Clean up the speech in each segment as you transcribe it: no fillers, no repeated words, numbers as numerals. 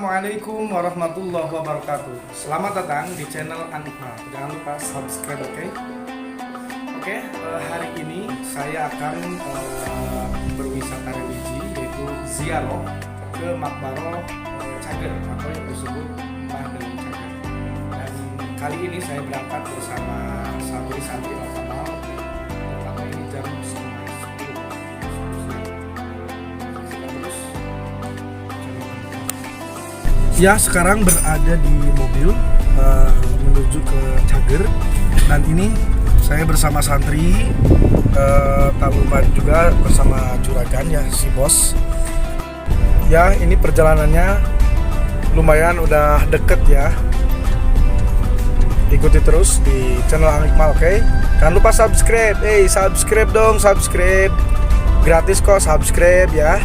Assalamualaikum warahmatullahi wabarakatuh. Selamat datang di channel Anikmal. Jangan lupa subscribe, oke? Hari ini saya akan berwisata religi, yaitu ziarah ke Makbaro Cager atau yang disebut Mbah Delem Cager. Dan kali ini saya berangkat bersama santri-santri Al-Kamal. Tepatnya ini jam 9:30. Ya, sekarang berada di mobil menuju ke Cager, dan ini saya bersama santri Taluman juga bersama juragan ya, si bos. Ya, ini perjalanannya lumayan udah deket ya. Ikuti terus di channel Anikmal, oke? Jangan lupa subscribe. Subscribe dong, subscribe. Gratis kok subscribe ya.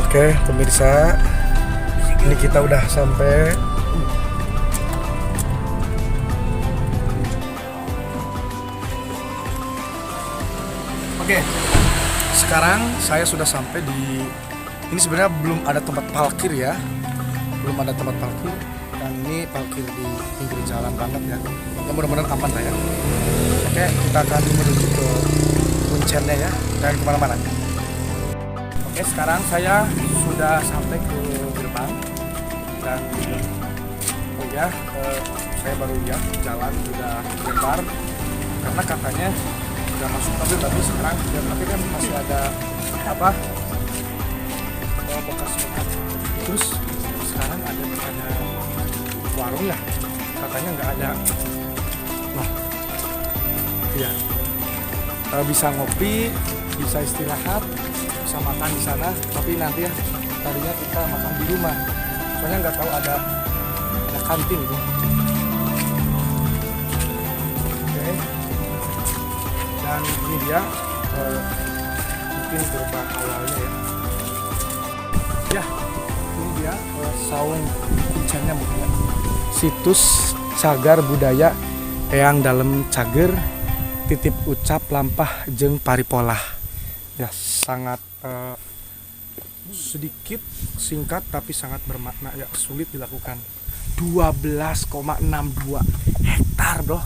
Oke, pemirsa, ini kita udah sampai. Oke, sekarang saya sudah sampai di. Ini sebenarnya belum ada tempat parkir ya, belum ada tempat parkir. Dan ini parkir di pinggir jalan banget ya. Ya mudah-mudahan aman lah ya. Oke, kita akan menuju ke Kuncennya ya, dan kemana-mana. Oke, sekarang saya sudah sampai ke gerbang dan saya baru lihat jalan sudah lebar karena katanya sudah masuk mobil, tapi sekarang tapi kan masih ada bekas-bekas. Terus sekarang ada warung ya, katanya nggak ada. Iya, bisa ngopi, bisa istirahat, bisa makan di sana, tapi nanti ya tadinya kita makan di rumah, soalnya nggak tahu ada kantin gitu. Oke, dan ini dia mungkin gerbang awalnya ya. Ini dia saung kuncinya mungkin ya. Situs Cagar Budaya Eyang Dalem Cager, titip ucap lampah jeung paripolah. Ya, sangat sedikit, singkat, tapi sangat bermakna ya, sulit dilakukan. 12,62 hektar bro.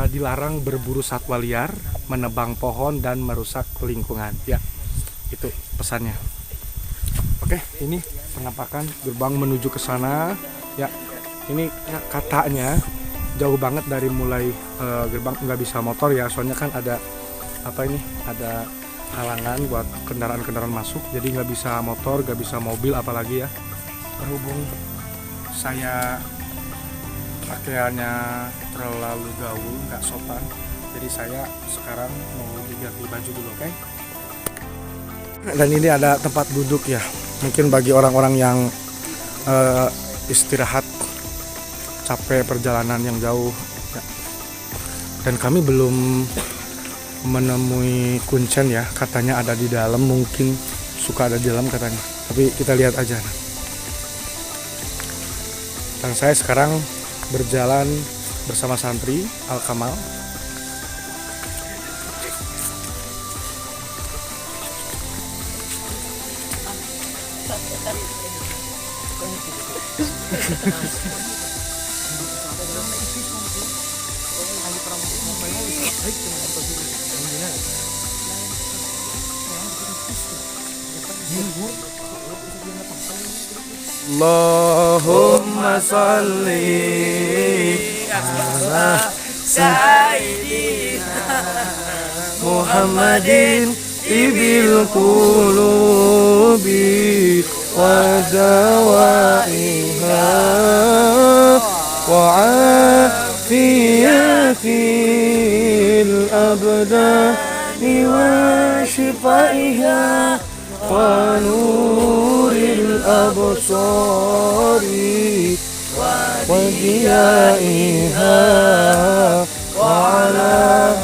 Dilarang berburu satwa liar, menebang pohon, dan merusak lingkungan ya, itu pesannya. Oke, ini penampakan gerbang menuju ke sana ya. Ini ya, katanya jauh banget dari mulai gerbang, nggak bisa motor ya, soalnya kan ada ada halangan buat kendaraan-kendaraan masuk, jadi nggak bisa motor, nggak bisa mobil apalagi ya. Berhubung saya pakaiannya terlalu gaul, nggak sopan, jadi saya sekarang mau diganti baju dulu, oke? Dan ini ada tempat duduk ya, mungkin bagi orang-orang yang istirahat capek perjalanan yang jauh ya. Dan kami belum menemui kuncen ya, katanya ada di dalam, mungkin suka ada di dalam katanya, tapi kita lihat aja. Dan saya sekarang berjalan bersama santri Al-Kamal. Allahumma salli ala Sayyidina Muhammadin ibil qulubi wa dawaiha wa afiyatil abdani wa shifaiha wa nuril absari wa diyaiha wa ala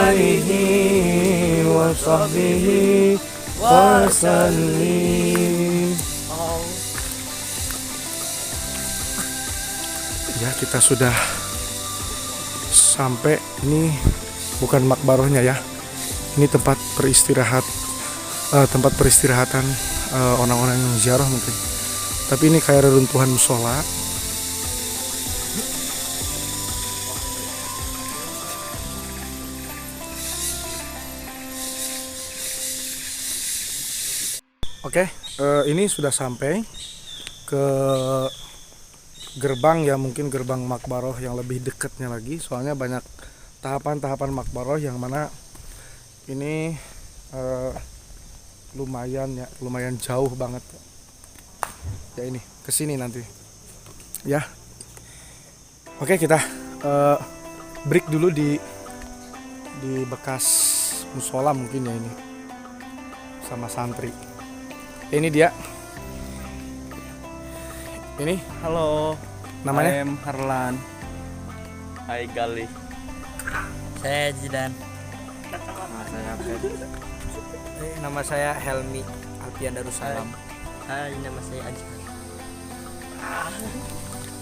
alihi wa sahbihi wa sallim. Ya, kita sudah sampai. Ini bukan makbarohnya ya, ini tempat beristirahat tempat peristirahatan orang-orang yang ziarah mungkin. Tapi ini kayak reruntuhan musola. Oke, ini sudah sampai ke gerbang ya, mungkin gerbang Makbaroh yang lebih dekatnya lagi. Soalnya banyak tahapan-tahapan Makbaroh yang mana ini lumayan jauh banget. Ya ini kesini nanti. Ya, oke kita break dulu di bekas musola mungkin ya ini sama santri. Ini dia. Ini Halo, namanya? I'm Harlan. Hai Gali. Saya Zidan. Nama saya Fed. Nama saya Helmi Alfian Darussalam. Hai, nama saya Azhar.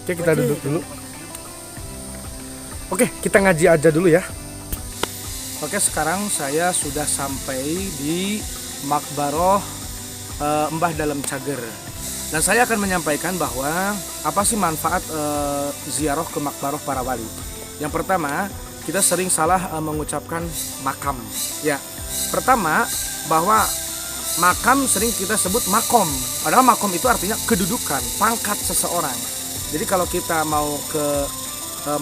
Oke, kita duduk dulu. Oke, kita ngaji aja dulu ya. Oke, sekarang saya sudah sampai di Makbaroh Mbah Dalem Cager. Dan saya akan menyampaikan bahwa apa sih manfaat ziarah ke Makbaroh para wali. Yang pertama, kita sering salah mengucapkan makam. Ya, pertama bahwa makam sering kita sebut makom. Padahal makom itu artinya kedudukan, pangkat seseorang. Jadi kalau kita mau ke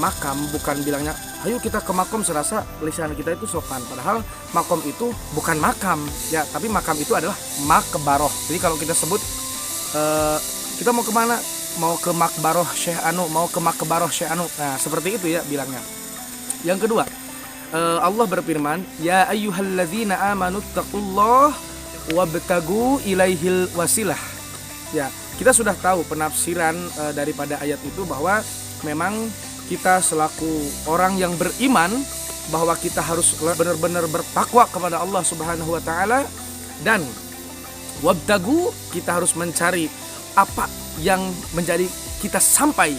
makam, bukan bilangnya ayo kita ke makom, serasa lisan kita itu sopan. Padahal makom itu bukan makam ya, tapi makam itu adalah makbaroh. Jadi kalau kita sebut kita mau kemana, mau ke makbaroh Syekh Anu, mau ke makbaroh Syekh Anu, nah seperti itu ya bilangnya. Yang kedua, Allah berfirman, ya ayyuhalladzina amanu taqullah wabtagu ilaihil wasilah. Ya, kita sudah tahu penafsiran daripada ayat itu bahwa memang kita selaku orang yang beriman bahwa kita harus benar-benar bertakwa kepada Allah Subhanahu wa taala, dan wabtagu, kita harus mencari apa yang menjadi kita sampai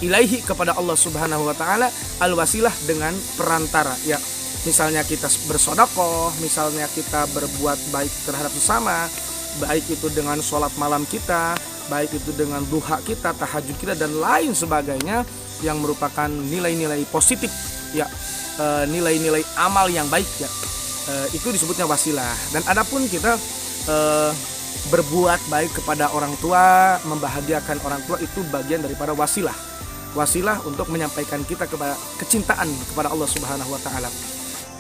ilaihi kepada Allah Subhanahu wa taala, al-wasilah dengan perantara ya. Misalnya kita bersedekah, misalnya kita berbuat baik terhadap sesama, baik itu dengan sholat malam kita, baik itu dengan duha kita, tahajud kita, dan lain sebagainya yang merupakan nilai-nilai positif ya, nilai-nilai amal yang baik ya, itu disebutnya wasilah. Dan adapun kita berbuat baik kepada orang tua, membahagiakan orang tua, itu bagian daripada wasilah untuk menyampaikan kita kepada kecintaan kepada Allah Subhanahu wa taala.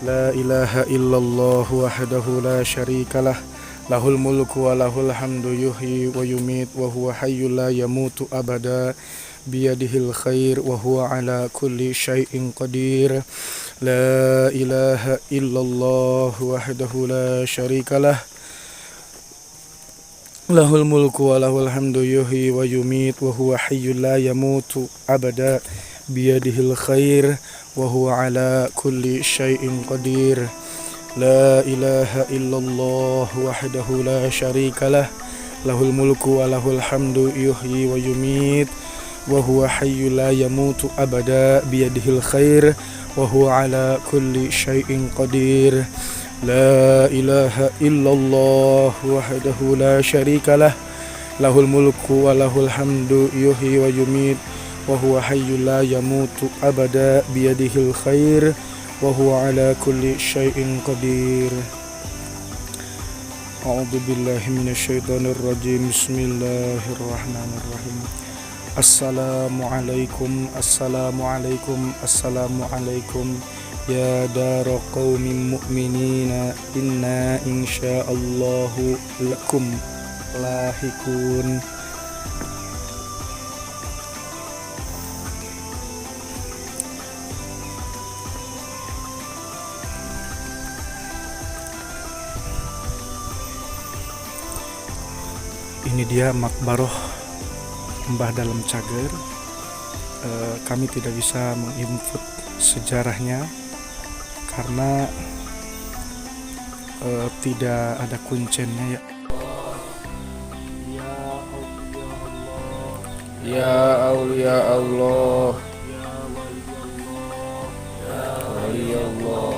La ilaha illallah wahdahu la syarikalah, lahul mulku wa lahul hamdu yuhyi wa yumit wa huwa hayyul la yamutu abada, biyadihil khair wa huwa ala kulli syai'in qadir. La ilaha illallah wahdahu la syarikalah, lahul mulku wa lahul hamdu yuhyi wa yumit wa huwa hayyul la yamutu abada, biyadihil khair wa huwa ala kulli syai'in qadir. La ilaha illallah wahdahu la syarikalah, lahul mulku wa lahul hamdu yuhyi wa yumit wa huwa hayyul la yamutu abada, biyadihil khair wa huwa ala kulli syai'in qadir. La ilaha illallah wahdahu la syarikalah, lahul mulku wa lahul hamdu yuhyi wa yumit wa huwa hayyul la yamutu abada, biyadihil khair wa huwa ala kulli syai'in qadir. A'udzu billahi minasyaitonir rajim. Bismillahirrahmanirrahim. Assalamualaikum, assalamualaikum, assalamualaikum. Ya dara qaumin mu'minina, inna insyaallahu lakum lahikun. Ini dia Makbaroh Mbah Dalem Cager. Kami tidak bisa menginput sejarahnya karena tidak ada kuncennya ya. Ya aulia Allah, ya wali Allah,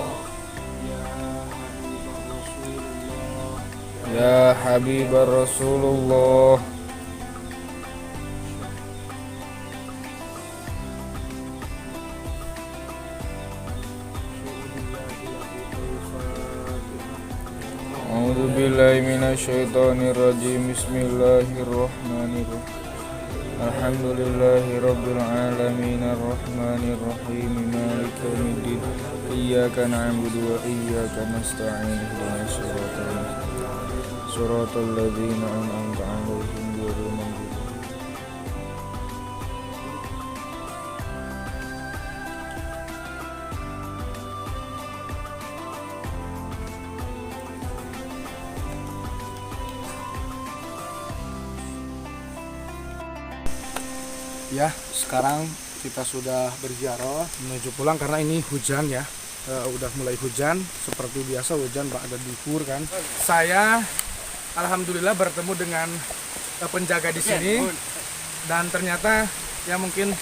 Ya Habib Rasulullah. A'udzu billahi minasyaitonir rajim. Bismillahirrahmanirrahim. Alhamdulillahi rabbil alamin arrahmanir rahim maliki yaumiddin. Iyyaka na'budu wa iyyaka nasta'in. Ihdinas siratal ladzina an'amta 'alaihim ghairil maghdubi. Ya, sekarang kita sudah berziarah menuju pulang karena ini hujan ya. Udah mulai hujan seperti biasa, hujan ada duhur kan. Saya alhamdulillah bertemu dengan penjaga di sini dan ternyata ya mungkin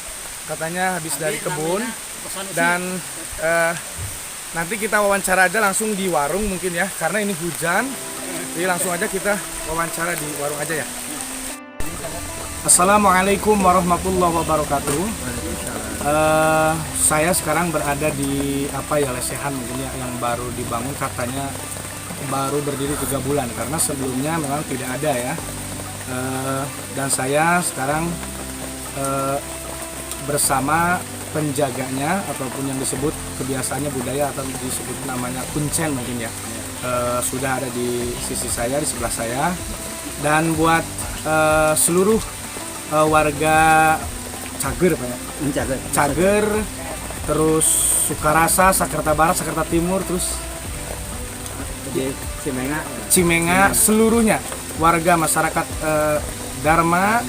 katanya habis dari kebun dan nanti kita wawancara aja langsung di warung mungkin ya karena ini hujan. Jadi langsung aja kita wawancara di warung aja ya. Assalamualaikum warahmatullahi wabarakatuh. Saya sekarang berada di lesehan mungkin ya yang baru dibangun, katanya baru berdiri 3 bulan karena sebelumnya memang tidak ada ya. Dan saya sekarang bersama penjaganya ataupun yang disebut kebiasaannya budaya atau disebut namanya kuncen mungkin ya. Sudah ada di sisi saya, di sebelah saya. Dan buat seluruh warga Cager Pak ya. Cager, terus Sukarasa, Sakerta Barat, Sakerta Timur, terus Cimenga, seluruhnya warga masyarakat Dharma,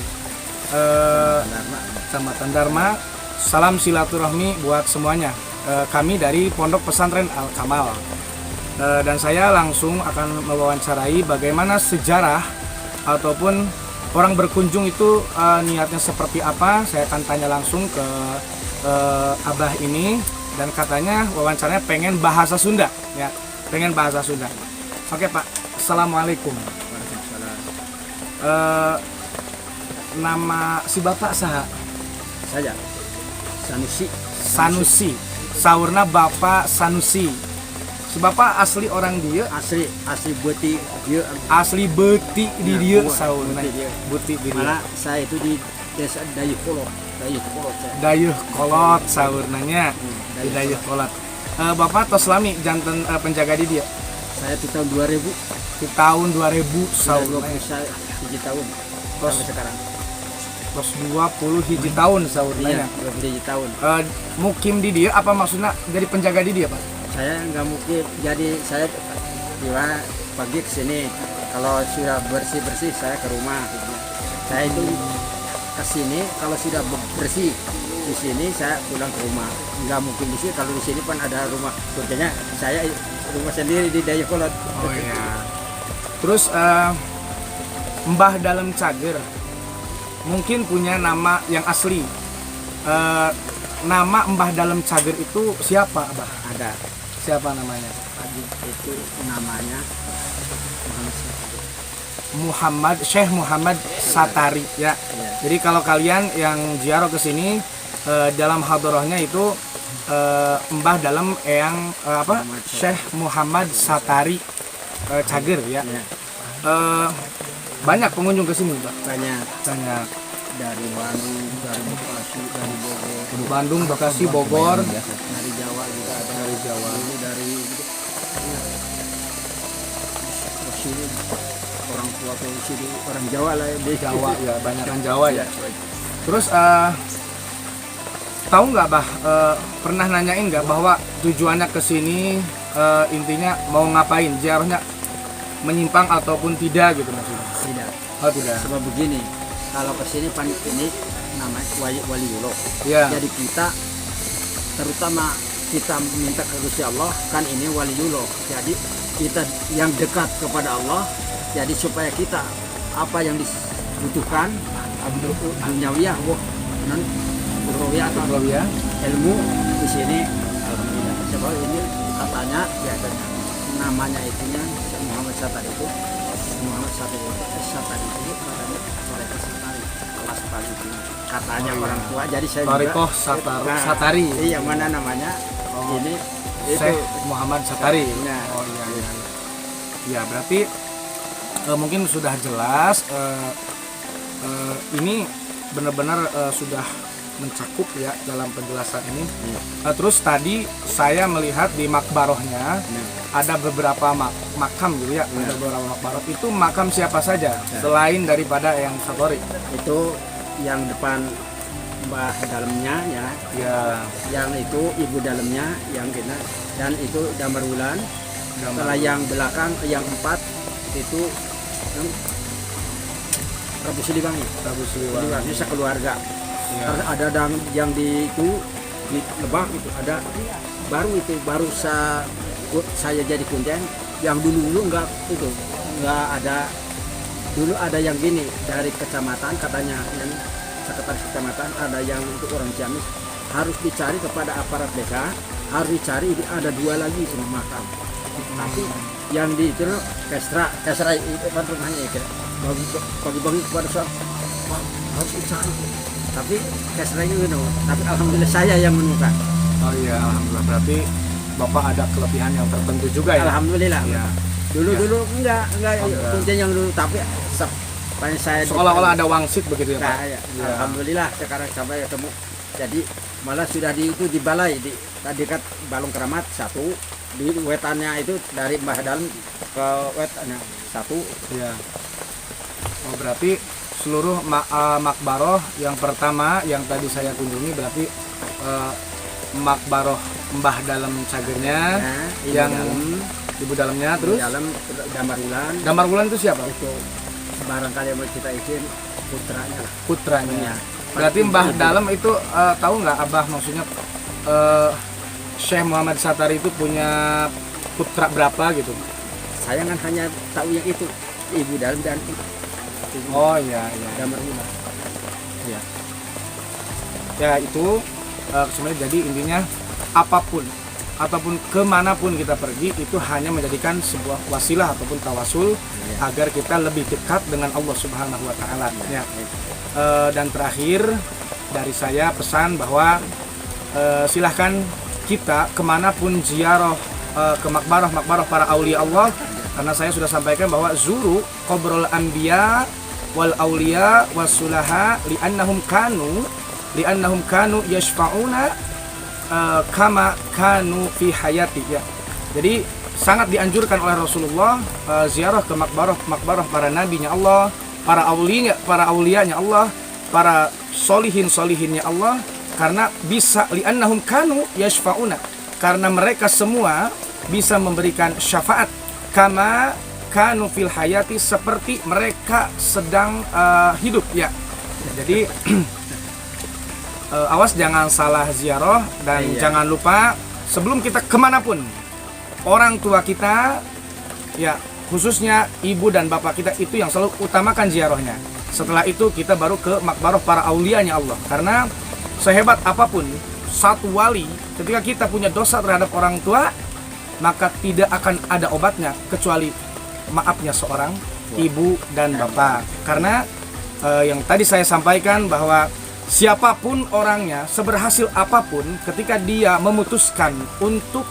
Kecamatan Dharma, salam silaturahmi buat semuanya. Kami dari Pondok Pesantren Al Kamal. Dan saya langsung akan mewawancarai bagaimana sejarah ataupun orang berkunjung itu niatnya seperti apa. Saya akan tanya langsung ke Abah ini dan katanya wawancaranya pengen bahasa Sunda ya, pengen bahasa Sunda. Oke Pak, Assalamualaikum. Nama si Bapak saha? Saya Sanusi. Saurna Bapak Sanusi. Si Bapak asli orang dia, asli beuti dia. asli beuti di dia Buat, saurna. beuti dia. Beuti di Mana dia. saya itu di desa Dayuh Kolot saya. Dayuh Kolot saurnanya. Di Dayuh Kolot. Bapak tos lami jantan penjaga di dia. Saya di tahun 2000 Di tahun 2000 sudah saurnanya. 21 tahun Tos sampai sekarang. tos 20 hiji tahun saurnanya. Iya, 27 tahun. Mukim di dia apa maksudnya jadi penjaga di dia Pak? Saya nggak mungkin, jadi saya tiba pagi ke sini. Kalau sudah bersih saya ke rumah. Saya itu ke sini kalau sudah bersih di sini saya pulang ke rumah. Nggak mungkin di sini, kalau di sini kan ada rumah kerjanya. Saya rumah sendiri di Dayuh Kolot. Oh iya. Terus Mbah Dalem Cager mungkin punya nama yang asli. Nama Mbah Dalem Cager itu siapa, Abah? Ada. Siapa namanya? Itu namanya Syekh Muhammad Satari ya. Ya. Jadi kalau kalian yang ziarah ke sini dalam hadrohnya itu Mbah Dalem Eyang Syekh Muhammad Satari Cager ya. Ya. Banyak pengunjung ke sini, Pak. Banyak Banyak dari Bandung, dari Bekasi, dari Bogor, Bandung, Bekasi, Bogor, dari Jawa juga ada. dari Jawa. Ini dari sini orang tua tuh sini orang Jawa lah ya, di Jawa ya, banyakan Jawa ya. Terus tahu nggak Bah, pernah nanyain nggak bahwa tujuannya ke sini intinya mau ngapain, ziarahnya menyimpang ataupun tidak gitu maksudnya? Tidak. Oh tidak. Sebab begini, kalau kesini pan ini namanya waliullah. Ya. Jadi kita terutama kita minta ke Gusti Allah kan ini waliullah. Jadi kita yang dekat kepada Allah. Jadi supaya kita apa yang dibutuhkan duniawiyah, non ukhrawiyah atau Ukhrawiyah. ilmu di sini alhamdulillah. Sebab ini katanya ya namanya itunya Muhammad Satari itu satu Satari itu katanya Torikoh Satari kelas paling tinggi katanya orang tua. Jadi saya Torikoh juga Satari. Iya, mana namanya? Oh. Ini itu Syekh Muhammad Satari. Nah. Oh iya iya. Ya berarti mungkin sudah jelas ini benar-benar sudah mencakup ya dalam penjelasan ini. Terus tadi saya melihat di makbarohnya ada beberapa makam gitu ya. Ada beberapa makbaroh. Itu makam siapa saja selain daripada yang Satori? itu yang depan mbah dalamnya ya. Ya. Yang itu ibu dalamnya yang kita, dan itu Damar Wulan. Setelah yang belakang yang 4 itu Prabu Siliwangi. Prabu Siliwangi Siliwangi. bisa keluarga. Ya. Terus ada yang di itu di Lebak itu ada baru saya jadi kuncen. Yang dulu enggak ada. Dulu ada yang gini dari kecamatan katanya, yang sekretaris kecamatan ada yang untuk orang Ciamis harus dicari kepada aparat desa, harus dicari ada 2 lagi rumah makam. Tapi yang di itu Kesra itu kan rumahnya ya, bagi-bagi kepada soal harus dicari. Tapi Kesra itu tapi alhamdulillah saya yang menemukan. Oh iya, alhamdulillah. Berarti Bapak ada kelebihan yang tertentu juga ya? Alhamdulillah. Ya. Dulu enggak kuncen yang dulu, tapi paling saya Seolah-olah ada wangsit begitu ya, Pak? Nah, ya. Alhamdulillah sekarang sampai ketemu. Jadi malah sudah di balai di dekat Balong Keramat 1, di wetannya itu dari Mbah Dalam ke wetannya 1. Iya. Oh, berarti seluruh makbaroh yang pertama yang tadi saya kunjungi berarti makbaroh Mbah Dalam Cagernya, Nah, yang ibu dalamnya, terus dalam Damar Wulan. Damar Wulan itu siapa? Itu barangkali mau kita izin putranya lah. Putranya. Iya. Berarti Mbah Dalam itu tahu nggak Abah maksudnya Syekh Muhammad Satari itu punya putra berapa gitu? Saya kan hanya tahu yang itu ibu dalam dan Oh iya iya. Damar Wulan. Ya. Ya itu sebenarnya jadi intinya apapun ataupun kemanapun kita pergi itu hanya menjadikan sebuah wasilah ataupun tawasul agar kita lebih dekat dengan Allah Subhanahu Wa Taala. Ya. Dan terakhir dari saya pesan bahwa silahkan kita kemanapun ziarah ke makbarah para aulia Allah, karena saya sudah sampaikan bahwa zuru qabrul anbiya wal aulia wasulaha li'annahum kanu yashfa'una kama kanu fi hayati ya. Jadi sangat dianjurkan oleh Rasulullah ziarah ke makbarah para nabinya Allah, para auliyanya Allah, para solihinnya Allah, karena bisa li'annahum kanu yashfa'una, karena mereka semua bisa memberikan syafaat kama kanu fil hayati, seperti mereka sedang hidup ya. Jadi awas jangan salah ziarah, dan jangan lupa sebelum kita kemanapun orang tua kita ya, khususnya ibu dan bapak kita, itu yang selalu utamakan ziarahnya. Setelah itu kita baru ke makbarah para aulianya Allah, karena sehebat apapun satu wali, ketika kita punya dosa terhadap orang tua, maka tidak akan ada obatnya kecuali maafnya seorang ibu dan bapak. Karena yang tadi saya sampaikan bahwa siapapun orangnya, seberhasil apapun, ketika dia memutuskan untuk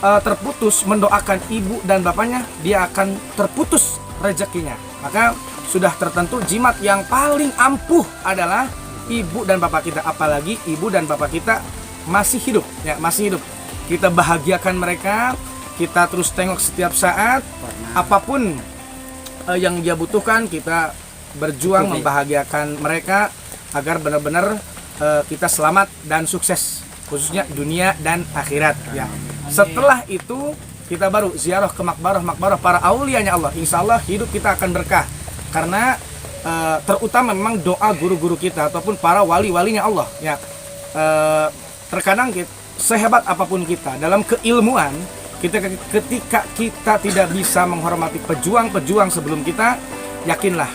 terputus mendoakan ibu dan bapaknya, dia akan terputus rezekinya. Maka sudah tertentu jimat yang paling ampuh adalah ibu dan bapak kita, apalagi ibu dan bapak kita masih hidup ya, masih hidup. Kita bahagiakan mereka, kita terus tengok setiap saat, apapun yang dia butuhkan, kita berjuang membahagiakan mereka agar benar-benar kita selamat dan sukses, khususnya dunia dan akhirat ya. Setelah itu kita baru ziarah ke makbarah para aulianya Allah. Insya Allah hidup kita akan berkah, karena terutama memang doa guru-guru kita ataupun para wali-walinya Allah ya. Terkadang sehebat apapun kita dalam keilmuan, ketika kita tidak bisa menghormati pejuang-pejuang sebelum kita, yakinlah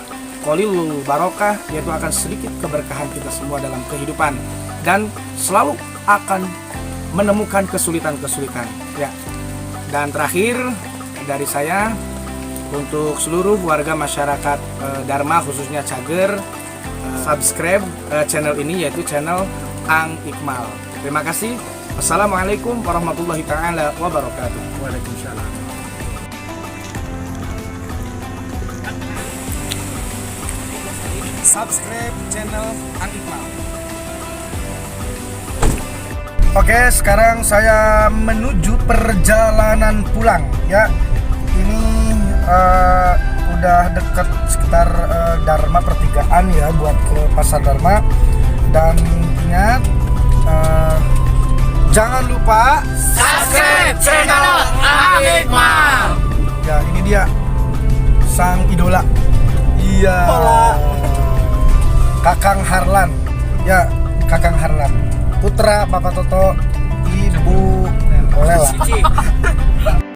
qalilul barokah, yaitu akan sedikit keberkahan kita semua dalam kehidupan, dan selalu akan menemukan kesulitan-kesulitan ya. Dan terakhir dari saya, Untuk seluruh warga masyarakat Dharma khususnya Cager, subscribe channel ini yaitu channel Ang Iqmal. Terima kasih. Assalamualaikum warahmatullahi taala wabarakatuh. Waalaikumsalam. Subscribe channel Ang Iqmal. Oke, sekarang saya menuju perjalanan pulang ya. Ini udah deket sekitar Dharma pertigaan ya buat ke Pasar Dharma. Dan ingat jangan lupa Subscribe channel Ang Iqmal. ya, ini dia sang idola. Iya. Kakang Harlan. Ya, Kakang Harlan. Putra Bapak Toto, Ibu Olela.